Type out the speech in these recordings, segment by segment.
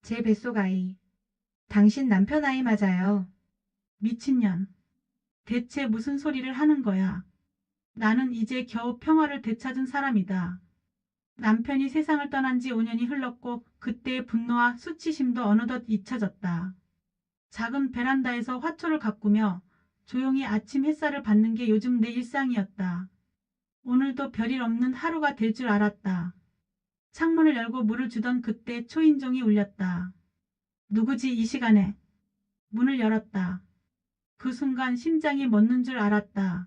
제 뱃속 아이. 당신 남편 아이 맞아요. 미친년. 대체 무슨 소리를 하는 거야? 나는 이제 겨우 평화를 되찾은 사람이다. 남편이 세상을 떠난 지 5년이 흘렀고 그때의 분노와 수치심도 어느덧 잊혀졌다. 작은 베란다에서 화초를 가꾸며 조용히 아침 햇살을 받는 게 요즘 내 일상이었다. 오늘도 별일 없는 하루가 될 줄 알았다. 창문을 열고 물을 주던 그때 초인종이 울렸다. 누구지 이 시간에? 문을 열었다. 그 순간 심장이 멎는 줄 알았다.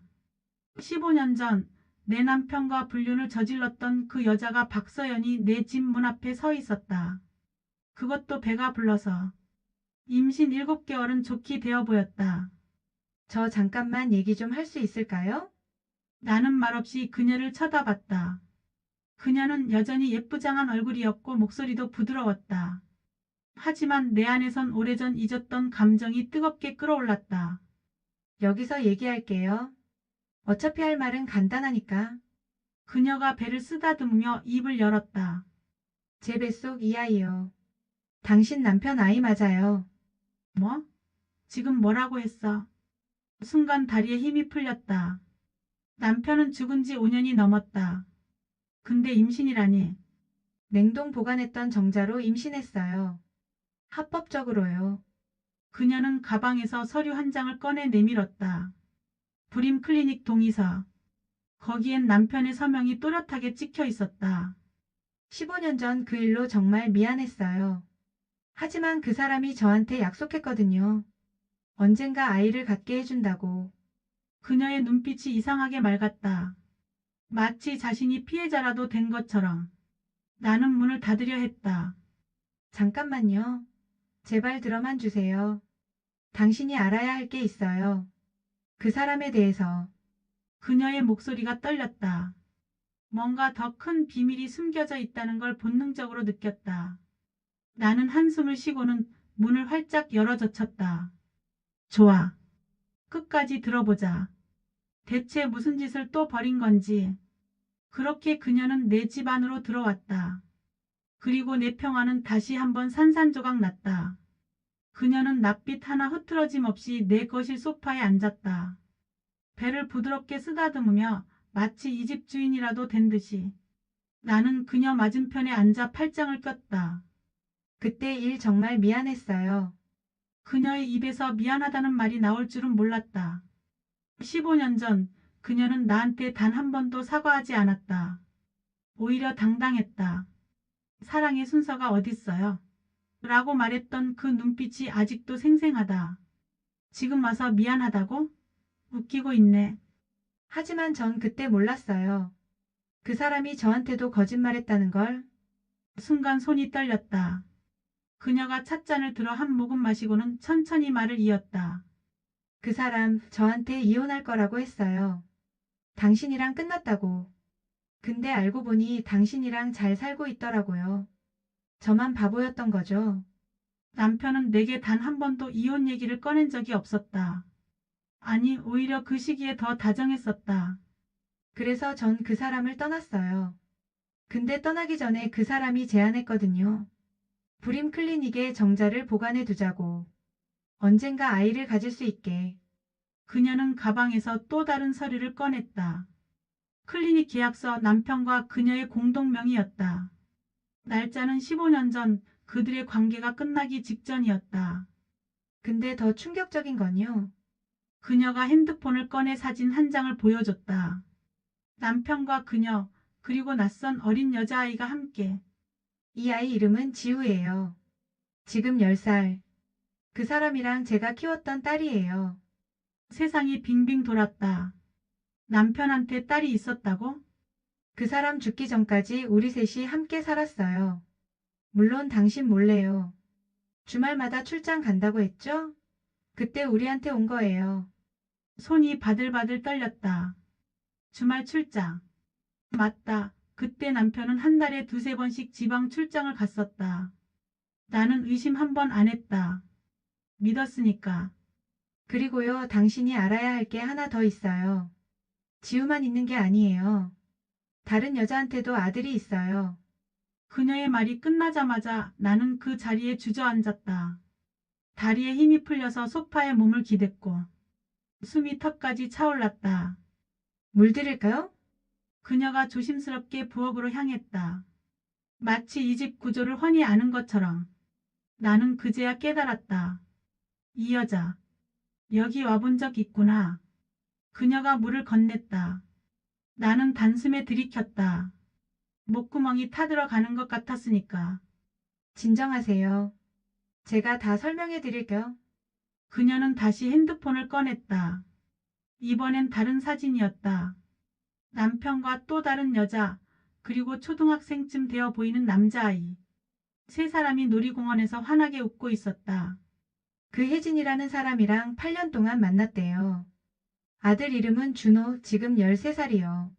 15년 전 내 남편과 불륜을 저질렀던 그 여자가 박서연이 내 집 문 앞에 서 있었다. 그것도 배가 불러서. 임신 7개월은 좋게 되어 보였다. 저 잠깐만 얘기 좀 할 수 있을까요? 나는 말없이 그녀를 쳐다봤다. 그녀는 여전히 예쁘장한 얼굴이었고 목소리도 부드러웠다. 하지만 내 안에선 오래전 잊었던 감정이 뜨겁게 끓어올랐다. 여기서 얘기할게요. 어차피 할 말은 간단하니까. 그녀가 배를 쓰다듬으며 입을 열었다. 제 뱃속 이 아이요. 당신 남편 아이 맞아요. 뭐? 지금 뭐라고 했어? 순간 다리에 힘이 풀렸다. 남편은 죽은 지 5년이 넘었다. 근데 임신이라니. 냉동 보관했던 정자로 임신했어요. 합법적으로요. 그녀는 가방에서 서류 한 장을 꺼내 내밀었다. 불임 클리닉 동의서. 거기엔 남편의 서명이 또렷하게 찍혀 있었다. 15년 전 그 일로 정말 미안했어요. 하지만 그 사람이 저한테 약속했거든요. 언젠가 아이를 갖게 해준다고. 그녀의 눈빛이 이상하게 맑았다. 마치 자신이 피해자라도 된 것처럼. 나는 문을 닫으려 했다. 잠깐만요. 제발 들어만 주세요. 당신이 알아야 할 게 있어요. 그 사람에 대해서. 그녀의 목소리가 떨렸다. 뭔가 더 큰 비밀이 숨겨져 있다는 걸 본능적으로 느꼈다. 나는 한숨을 쉬고는 문을 활짝 열어젖혔다. 좋아. 끝까지 들어보자. 대체 무슨 짓을 또 벌인 건지. 그렇게 그녀는 내 집 안으로 들어왔다. 그리고 내 평화는 다시 한번 산산조각 났다. 그녀는 낯빛 하나 흐트러짐 없이 내 거실 소파에 앉았다. 배를 부드럽게 쓰다듬으며 마치 이 집 주인이라도 된 듯이. 나는 그녀 맞은편에 앉아 팔짱을 꼈다. 그때 일 정말 미안했어요. 그녀의 입에서 미안하다는 말이 나올 줄은 몰랐다. 15년 전 그녀는 나한테 단 한 번도 사과하지 않았다. 오히려 당당했다. 사랑의 순서가 어딨어요? 라고 말했던 그 눈빛이 아직도 생생하다. 지금 와서 미안하다고? 웃기고 있네. 하지만 전 그때 몰랐어요. 그 사람이 저한테도 거짓말했다는 걸. 순간 손이 떨렸다. 그녀가 찻잔을 들어 한 모금 마시고는 천천히 말을 이었다. 그 사람 저한테 이혼할 거라고 했어요. 당신이랑 끝났다고. 근데 알고 보니 당신이랑 잘 살고 있더라고요. 저만 바보였던 거죠. 남편은 내게 단 한 번도 이혼 얘기를 꺼낸 적이 없었다. 아니, 오히려 그 시기에 더 다정했었다. 그래서 전 그 사람을 떠났어요. 근데 떠나기 전에 그 사람이 제안했거든요. 불임 클리닉에 정자를 보관해 두자고. 언젠가 아이를 가질 수 있게. 그녀는 가방에서 또 다른 서류를 꺼냈다. 클리닉 계약서 남편과 그녀의 공동명의였다. 날짜는 15년 전 그들의 관계가 끝나기 직전이었다. 근데 더 충격적인 건요. 그녀가 핸드폰을 꺼내 사진 한 장을 보여줬다. 남편과 그녀, 그리고 낯선 어린 여자아이가 함께. 이 아이 이름은 지우예요. 지금 10살. 그 사람이랑 제가 키웠던 딸이에요. 세상이 빙빙 돌았다. 남편한테 딸이 있었다고? 그 사람 죽기 전까지 우리 셋이 함께 살았어요. 물론 당신 몰래요. 주말마다 출장 간다고 했죠? 그때 우리한테 온 거예요. 손이 바들바들 떨렸다. 주말 출장. 맞다. 그때 남편은 한 달에 두세 번씩 지방 출장을 갔었다. 나는 의심 한 번 안 했다. 믿었으니까. 그리고요, 당신이 알아야 할 게 하나 더 있어요. 지우만 있는 게 아니에요. 다른 여자한테도 아들이 있어요. 그녀의 말이 끝나자마자 나는 그 자리에 주저앉았다. 다리에 힘이 풀려서 소파에 몸을 기댔고 숨이 턱까지 차올랐다. 물 드릴까요? 그녀가 조심스럽게 부엌으로 향했다. 마치 이 집 구조를 훤히 아는 것처럼. 나는 그제야 깨달았다. 이 여자, 여기 와본 적 있구나. 그녀가 물을 건넸다. 나는 단숨에 들이켰다. 목구멍이 타들어가는 것 같았으니까. 진정하세요. 제가 다 설명해 드릴게요. 그녀는 다시 핸드폰을 꺼냈다. 이번엔 다른 사진이었다. 남편과 또 다른 여자, 그리고 초등학생쯤 되어 보이는 남자아이. 세 사람이 놀이공원에서 환하게 웃고 있었다. 그 혜진이라는 사람이랑 8년 동안 만났대요. 아들 이름은 준호, 지금 13살이요.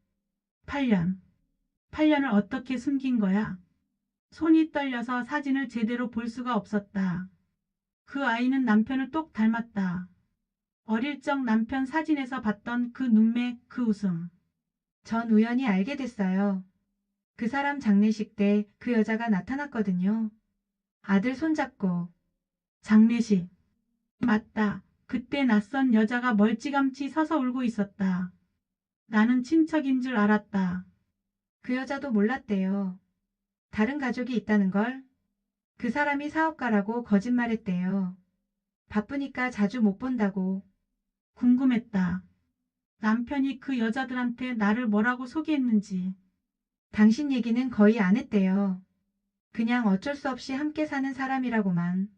8년. 8년을 어떻게 숨긴 거야? 손이 떨려서 사진을 제대로 볼 수가 없었다. 그 아이는 남편을 똑 닮았다. 어릴 적 남편 사진에서 봤던 그 눈매, 그 웃음. 전 우연히 알게 됐어요. 그 사람 장례식 때 그 여자가 나타났거든요. 아들 손잡고. 장례식. 맞다. 그때 낯선 여자가 멀찌감치 서서 울고 있었다. 나는 친척인 줄 알았다. 그 여자도 몰랐대요. 다른 가족이 있다는 걸. 그 사람이 사업가라고 거짓말했대요. 바쁘니까 자주 못 본다고. 궁금했다. 남편이 그 여자들한테 나를 뭐라고 소개했는지. 당신 얘기는 거의 안 했대요. 그냥 어쩔 수 없이 함께 사는 사람이라고만.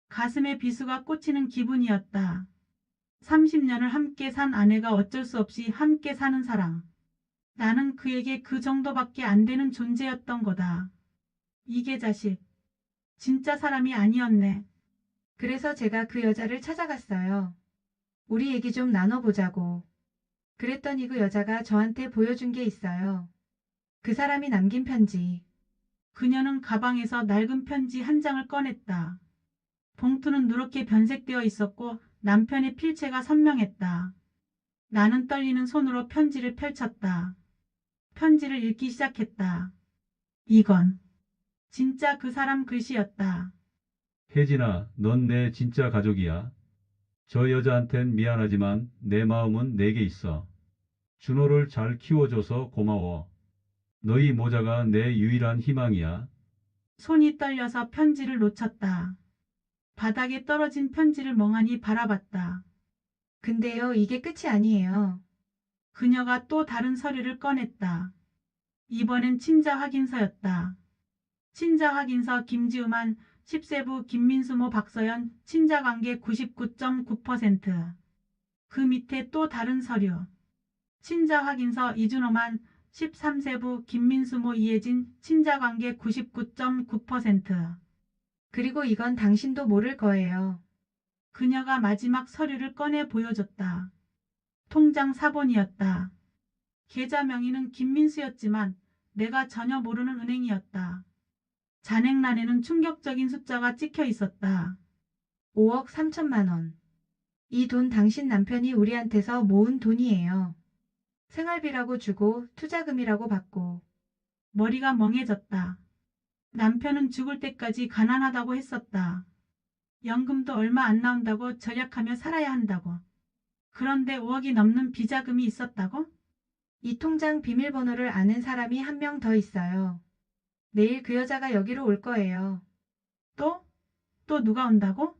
가슴에 비수가 꽂히는 기분이었다. 30년을 함께 산 아내가 어쩔 수 없이 함께 사는 사람. 나는 그에게 그 정도밖에 안 되는 존재였던 거다. 이게 자식. 진짜 사람이 아니었네. 그래서 제가 그 여자를 찾아갔어요. 우리 얘기 좀 나눠보자고. 그랬더니 그 여자가 저한테 보여준 게 있어요. 그 사람이 남긴 편지. 그녀는 가방에서 낡은 편지 한 장을 꺼냈다. 봉투는 누렇게 변색되어 있었고 남편의 필체가 선명했다. 나는 떨리는 손으로 편지를 펼쳤다. 편지를 읽기 시작했다. 이건 진짜 그 사람 글씨였다. 혜진아, 넌 내 진짜 가족이야. 저 여자한텐 미안하지만 내 마음은 내게 있어. 준호를 잘 키워줘서 고마워. 너희 모자가 내 유일한 희망이야. 손이 떨려서 편지를 놓쳤다. 바닥에 떨어진 편지를 멍하니 바라봤다. 근데요, 이게 끝이 아니에요. 그녀가 또 다른 서류를 꺼냈다. 이번엔 친자 확인서였다. 친자 확인서 김지우만 10세부 김민수모 박서연 친자관계 99.9%. 그 밑에 또 다른 서류. 친자 확인서 이준호만 13세부 김민수모 이혜진 친자관계 99.9%. 그리고 이건 당신도 모를 거예요. 그녀가 마지막 서류를 꺼내 보여줬다. 통장 사본이었다. 계좌 명의는 김민수였지만 내가 전혀 모르는 은행이었다. 잔액란에는 충격적인 숫자가 찍혀 있었다. 5억 3천만 원. 이 돈 당신 남편이 우리한테서 모은 돈이에요. 생활비라고 주고 투자금이라고 받고. 머리가 멍해졌다. 남편은 죽을 때까지 가난하다고 했었다. 연금도 얼마 안 나온다고 절약하며 살아야 한다고. 그런데 5억이 넘는 비자금이 있었다고? 이 통장 비밀번호를 아는 사람이 한 명 더 있어요. 내일 그 여자가 여기로 올 거예요. 또? 또 누가 온다고?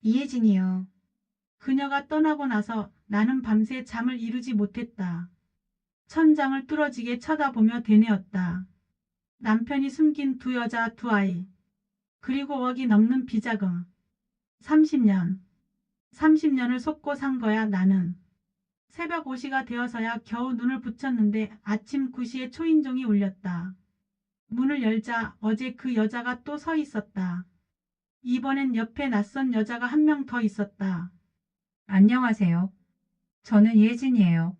이혜진이요. 그녀가 떠나고 나서 나는 밤새 잠을 이루지 못했다. 천장을 뚫어지게 쳐다보며 되뇌었다. 남편이 숨긴 두 여자 두 아이. 그리고 5억이 넘는 비자금. 30년. 30년을 속고 산 거야 나는. 새벽 5시가 되어서야 겨우 눈을 붙였는데 아침 9시에 초인종이 울렸다. 문을 열자 어제 그 여자가 또 서 있었다. 이번엔 옆에 낯선 여자가 한 명 더 있었다. 안녕하세요. 저는 이혜진이에요.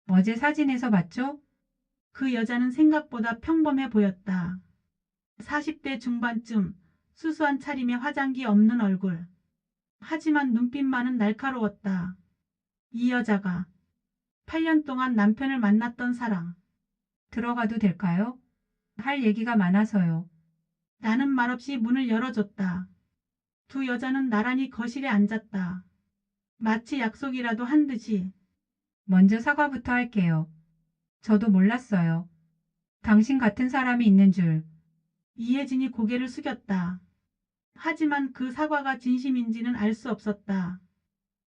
어제 사진에서 봤죠? 그 여자는 생각보다 평범해 보였다. 40대 중반쯤 수수한 차림에 화장기 없는 얼굴. 하지만 눈빛만은 날카로웠다. 이 여자가 8년 동안 남편을 만났던 사람. 들어가도 될까요? 할 얘기가 많아서요. 나는 말없이 문을 열어줬다. 두 여자는 나란히 거실에 앉았다. 마치 약속이라도 한 듯이. 먼저 사과부터 할게요. 저도 몰랐어요. 당신 같은 사람이 있는 줄. 이혜진이 고개를 숙였다. 하지만 그 사과가 진심인지는 알 수 없었다.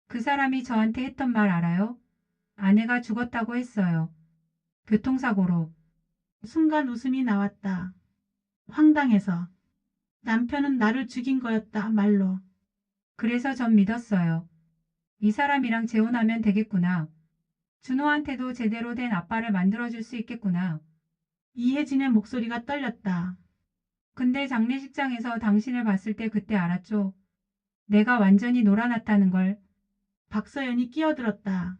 그 사람이 저한테 했던 말 알아요? 아내가 죽었다고 했어요. 교통사고로. 순간 웃음이 나왔다. 황당해서. 남편은 나를 죽인 거였다 말로. 그래서 전 믿었어요. 이 사람이랑 재혼하면 되겠구나. 준호한테도 제대로 된 아빠를 만들어줄 수 있겠구나. 이혜진의 목소리가 떨렸다. 근데 장례식장에서 당신을 봤을 때 그때 알았죠. 내가 완전히 놀아났다는 걸. 박서연이 끼어들었다.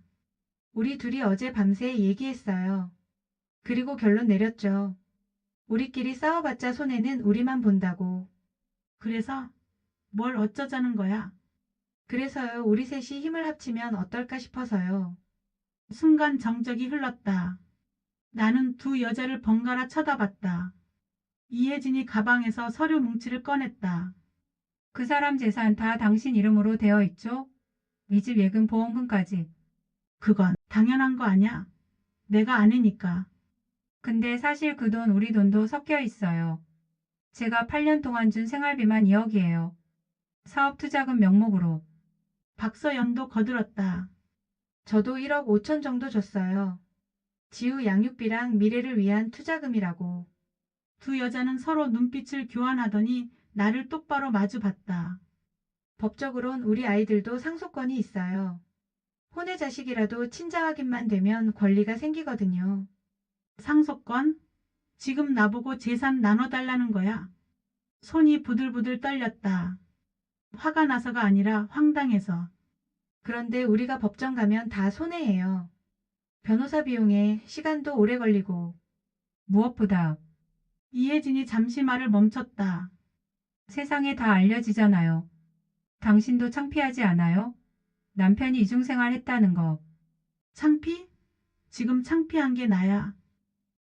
우리 둘이 어제 밤새 얘기했어요. 그리고 결론 내렸죠. 우리끼리 싸워봤자 손해는 우리만 본다고. 그래서 뭘 어쩌자는 거야? 그래서요, 우리 셋이 힘을 합치면 어떨까 싶어서요. 순간 정적이 흘렀다. 나는 두 여자를 번갈아 쳐다봤다. 이혜진이 가방에서 서류 뭉치를 꺼냈다. 그 사람 재산 다 당신 이름으로 되어 있죠? 이 집 예금 보험금까지. 그건 당연한 거 아냐? 내가 아내니까. 근데 사실 그 돈 우리 돈도 섞여 있어요. 제가 8년 동안 준 생활비만 2억이에요. 사업 투자금 명목으로. 박서연도 거들었다. 저도 1억 5천 정도 줬어요. 지우 양육비랑 미래를 위한 투자금이라고. 두 여자는 서로 눈빛을 교환하더니 나를 똑바로 마주 봤다. 법적으론 우리 아이들도 상속권이 있어요. 혼외 자식이라도 친자 확인만 되면 권리가 생기거든요. 상속권? 지금 나보고 재산 나눠달라는 거야. 손이 부들부들 떨렸다. 화가 나서가 아니라 황당해서. 그런데 우리가 법정 가면 다 손해예요. 변호사 비용에 시간도 오래 걸리고. 무엇보다 이혜진이 잠시 말을 멈췄다. 세상에 다 알려지잖아요. 당신도 창피하지 않아요? 남편이 이중생활 했다는 거. 창피? 지금 창피한 게 나야.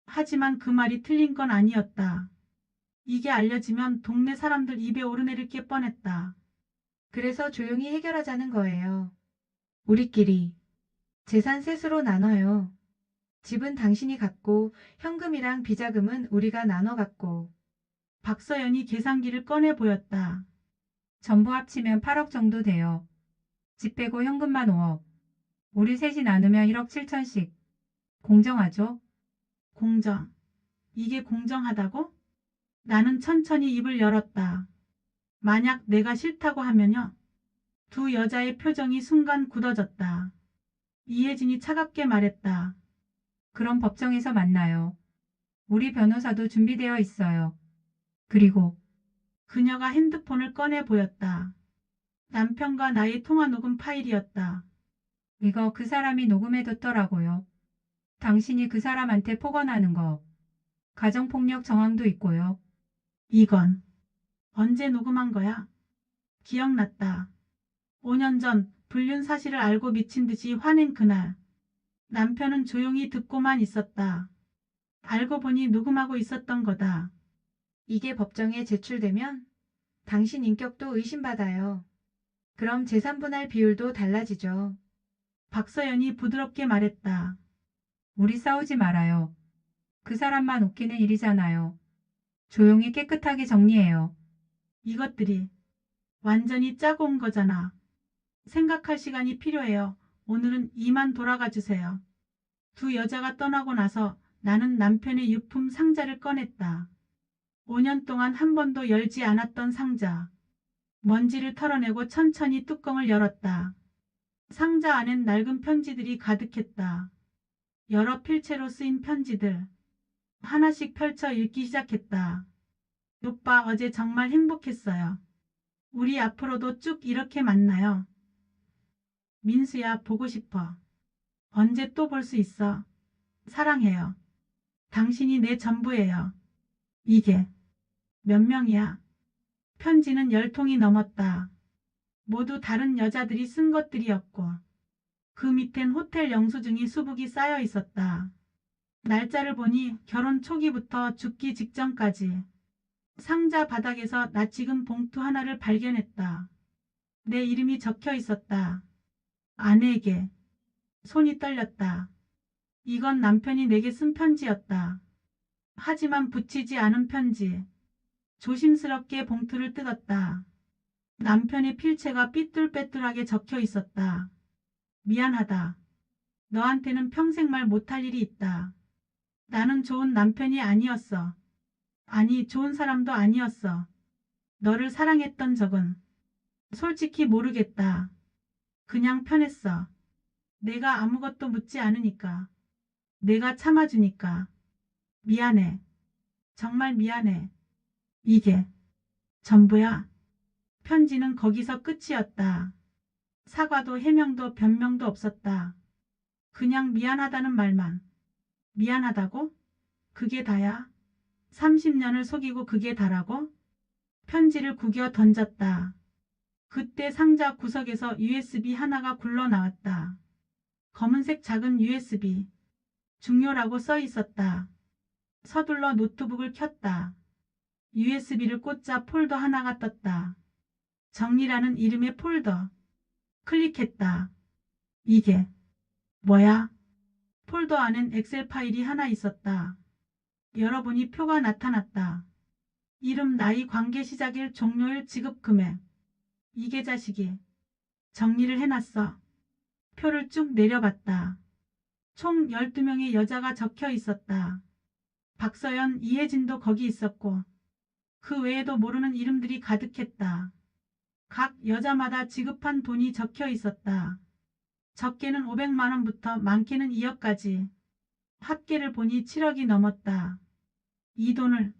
하지만 그 말이 틀린 건 아니었다. 이게 알려지면 동네 사람들 입에 오르내릴 게 뻔했다. 그래서 조용히 해결하자는 거예요. 우리끼리. 재산 셋으로 나눠요. 집은 당신이 갖고 현금이랑 비자금은 우리가 나눠 갖고. 박서연이 계산기를 꺼내 보였다. 전부 합치면 8억 정도 돼요. 집 빼고 현금만 5억. 우리 셋이 나누면 1억 7천씩. 공정하죠? 공정. 이게 공정하다고? 나는 천천히 입을 열었다. 만약 내가 싫다고 하면요. 두 여자의 표정이 순간 굳어졌다. 이혜진이 차갑게 말했다. 그럼 법정에서 만나요. 우리 변호사도 준비되어 있어요. 그리고 그녀가 핸드폰을 꺼내 보였다. 남편과 나의 통화 녹음 파일이었다. 이거 그 사람이 녹음해뒀더라고요. 당신이 그 사람한테 폭언하는 거. 가정폭력 정황도 있고요. 이건 언제 녹음한 거야? 기억났다. 5년 전 불륜 사실을 알고 미친 듯이 화낸 그날. 남편은 조용히 듣고만 있었다. 알고 보니 녹음하고 있었던 거다. 이게 법정에 제출되면 당신 인격도 의심받아요. 그럼 재산 분할 비율도 달라지죠. 박서연이 부드럽게 말했다. 우리 싸우지 말아요. 그 사람만 웃기는 일이잖아요. 조용히 깨끗하게 정리해요. 이것들이 완전히 짜고 온 거잖아. 생각할 시간이 필요해요. 오늘은 이만 돌아가 주세요. 두 여자가 떠나고 나서 나는 남편의 유품 상자를 꺼냈다. 5년 동안 한 번도 열지 않았던 상자. 먼지를 털어내고 천천히 뚜껑을 열었다. 상자 안엔 낡은 편지들이 가득했다. 여러 필체로 쓰인 편지들. 하나씩 펼쳐 읽기 시작했다. 오빠 어제 정말 행복했어요. 우리 앞으로도 쭉 이렇게 만나요. 민수야 보고 싶어. 언제 또 볼 수 있어. 사랑해요. 당신이 내 전부예요. 이게 몇 명이야? 편지는 10통이 넘었다. 모두 다른 여자들이 쓴 것들이었고 그 밑엔 호텔 영수증이 수북이 쌓여 있었다. 날짜를 보니 결혼 초기부터 죽기 직전까지. 상자 바닥에서 낯익은 봉투 하나를 발견했다. 내 이름이 적혀 있었다. 아내에게. 손이 떨렸다. 이건 남편이 내게 쓴 편지였다. 하지만 붙이지 않은 편지. 조심스럽게 봉투를 뜯었다. 남편의 필체가 삐뚤빼뚤하게 적혀 있었다. 미안하다. 너한테는 평생 말 못할 일이 있다. 나는 좋은 남편이 아니었어. 아니, 좋은 사람도 아니었어. 너를 사랑했던 적은 솔직히 모르겠다. 그냥 편했어. 내가 아무것도 묻지 않으니까. 내가 참아주니까. 미안해. 정말 미안해. 이게 전부야. 편지는 거기서 끝이었다. 사과도 해명도 변명도 없었다. 그냥 미안하다는 말만. 미안하다고? 그게 다야? 30년을 속이고 그게 다라고? 편지를 구겨 던졌다. 그때 상자 구석에서 USB 하나가 굴러 나왔다. 검은색 작은 USB. 중요라고 써 있었다. 서둘러 노트북을 켰다. USB를 꽂자 폴더 하나가 떴다. 정리라는 이름의 폴더. 클릭했다. 이게 뭐야? 폴더 안엔 엑셀 파일이 하나 있었다. 열어보니 표가 나타났다. 이름, 나이, 관계 시작일, 종료일, 지급 금액. 이게 자식이. 정리를 해놨어. 표를 쭉 내려봤다. 총 12명의 여자가 적혀 있었다. 박서연, 이혜진도 거기 있었고 그 외에도 모르는 이름들이 가득했다. 각 여자마다 지급한 돈이 적혀 있었다. 적게는 500만 원부터 많게는 2억까지. 합계를 보니 7억이 넘었다. 이 돈을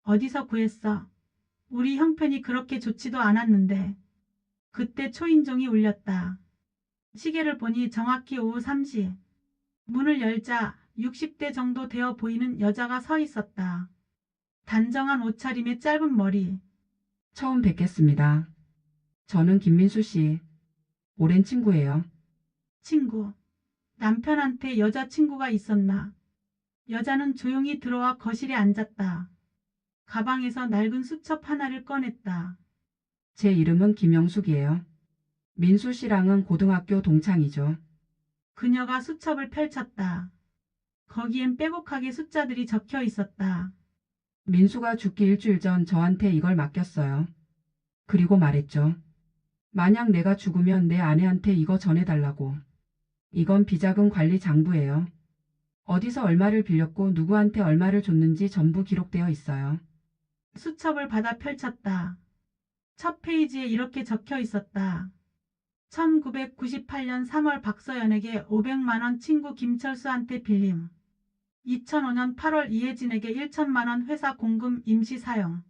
어디서 구했어? 우리 형편이 그렇게 좋지도 않았는데. 그때 초인종이 울렸다. 시계를 보니 정확히 오후 3시. 문을 열자 60대 정도 되어 보이는 여자가 서 있었다. 단정한 옷차림에 짧은 머리. 처음 뵙겠습니다. 저는 김민수 씨. 오랜 친구예요. 친구. 남편한테 여자친구가 있었나? 여자는 조용히 들어와 거실에 앉았다. 가방에서 낡은 수첩 하나를 꺼냈다. 제 이름은 김영숙이에요. 민수 씨랑은 고등학교 동창이죠. 그녀가 수첩을 펼쳤다. 거기엔 빼곡하게 숫자들이 적혀 있었다. 민수가 죽기 일주일 전 저한테 이걸 맡겼어요. 그리고 말했죠. 만약 내가 죽으면 내 아내한테 이거 전해달라고. 이건 비자금 관리 장부예요. 어디서 얼마를 빌렸고 누구한테 얼마를 줬는지 전부 기록되어 있어요. 수첩을 받아 펼쳤다. 첫 페이지에 이렇게 적혀 있었다. 1998년 3월 박서연에게 500만 원 친구 김철수한테 빌림. 2005년 8월 이혜진에게 1천만 원 회사 공금 임시 사용.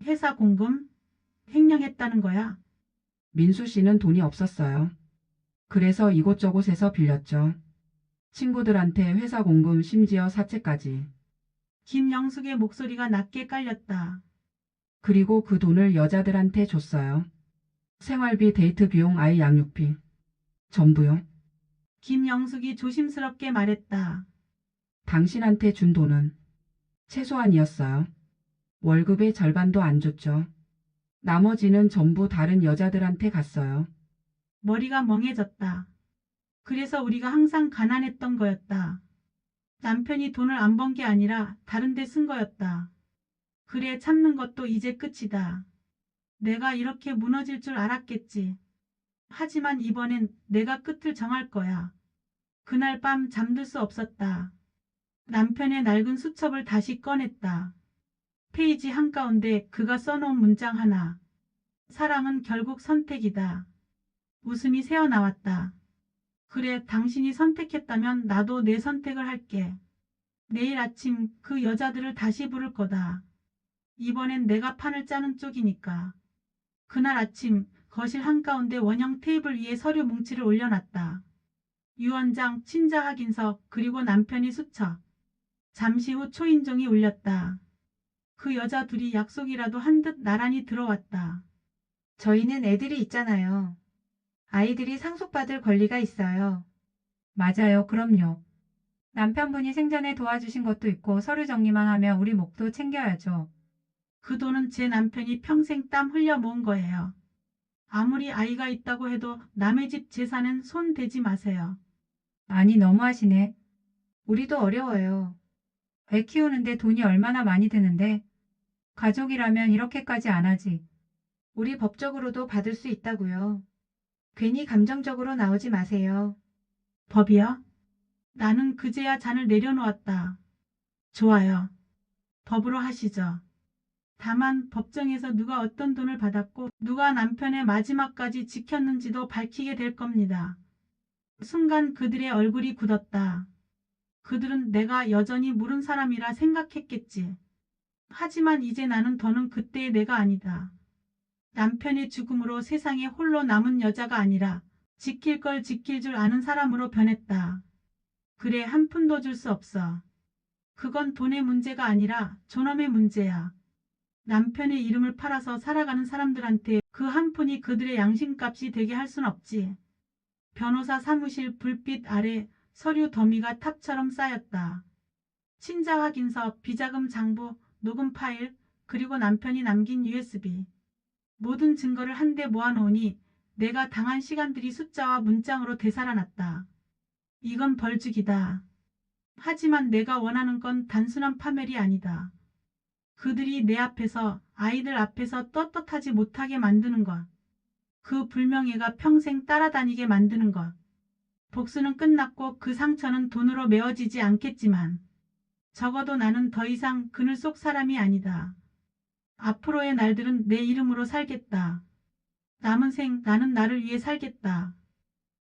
회사 공금? 횡령했다는 거야. 민수 씨는 돈이 없었어요. 그래서 이곳저곳에서 빌렸죠. 친구들한테 회사 공금 심지어 사채까지. 김영숙의 목소리가 낮게 깔렸다. 그리고 그 돈을 여자들한테 줬어요. 생활비, 데이트 비용, 아이 양육비. 전부요. 김영숙이 조심스럽게 말했다. 당신한테 준 돈은 최소한이었어요. 월급의 절반도 안 줬죠. 나머지는 전부 다른 여자들한테 갔어요. 머리가 멍해졌다. 그래서 우리가 항상 가난했던 거였다. 남편이 돈을 안 번 게 아니라 다른 데 쓴 거였다. 그래, 참는 것도 이제 끝이다. 내가 이렇게 무너질 줄 알았겠지. 하지만 이번엔 내가 끝을 정할 거야. 그날 밤 잠들 수 없었다. 남편의 낡은 수첩을 다시 꺼냈다. 페이지 한가운데 그가 써놓은 문장 하나. 사랑은 결국 선택이다. 웃음이 새어나왔다. 그래, 당신이 선택했다면 나도 내 선택을 할게. 내일 아침 그 여자들을 다시 부를 거다. 이번엔 내가 판을 짜는 쪽이니까. 그날 아침 거실 한가운데 원형 테이블 위에 서류 뭉치를 올려놨다. 유언장, 친자 확인서, 그리고 남편이 수첩. 잠시 후 초인종이 울렸다. 그 여자 둘이 약속이라도 한 듯 나란히 들어왔다. 저희는 애들이 있잖아요. 아이들이 상속받을 권리가 있어요. 맞아요. 그럼요. 남편분이 생전에 도와주신 것도 있고 서류 정리만 하면 우리 목도 챙겨야죠. 그 돈은 제 남편이 평생 땀 흘려 모은 거예요. 아무리 아이가 있다고 해도 남의 집 재산은 손 대지 마세요. 아니, 너무하시네. 우리도 어려워요. 애 키우는데 돈이 얼마나 많이 드는데. 가족이라면 이렇게까지 안 하지. 우리 법적으로도 받을 수 있다고요. 괜히 감정적으로 나오지 마세요. 법이요? 나는 그제야 잔을 내려놓았다. 좋아요. 법으로 하시죠. 다만 법정에서 누가 어떤 돈을 받았고 누가 남편의 마지막까지 지켰는지도 밝히게 될 겁니다. 순간 그들의 얼굴이 굳었다. 그들은 내가 여전히 모른 사람이라 생각했겠지. 하지만 이제 나는 더는 그때의 내가 아니다. 남편의 죽음으로 세상에 홀로 남은 여자가 아니라 지킬 걸 지킬 줄 아는 사람으로 변했다. 그래, 한 푼도 줄 수 없어. 그건 돈의 문제가 아니라 존엄의 문제야. 남편의 이름을 팔아서 살아가는 사람들한테 그 한 푼이 그들의 양심값이 되게 할 순 없지. 변호사 사무실 불빛 아래 서류 더미가 탑처럼 쌓였다. 친자 확인서, 비자금 장부, 녹음 파일, 그리고 남편이 남긴 USB. 모든 증거를 한데 모아놓으니 내가 당한 시간들이 숫자와 문장으로 되살아났다. 이건 벌죽이다. 하지만 내가 원하는 건 단순한 파멸이 아니다. 그들이 내 앞에서, 아이들 앞에서 떳떳하지 못하게 만드는 것. 그 불명예가 평생 따라다니게 만드는 것. 복수는 끝났고 그 상처는 돈으로 메워지지 않겠지만 적어도 나는 더 이상 그늘 속 사람이 아니다. 앞으로의 날들은 내 이름으로 살겠다. 남은 생 나는 나를 위해 살겠다.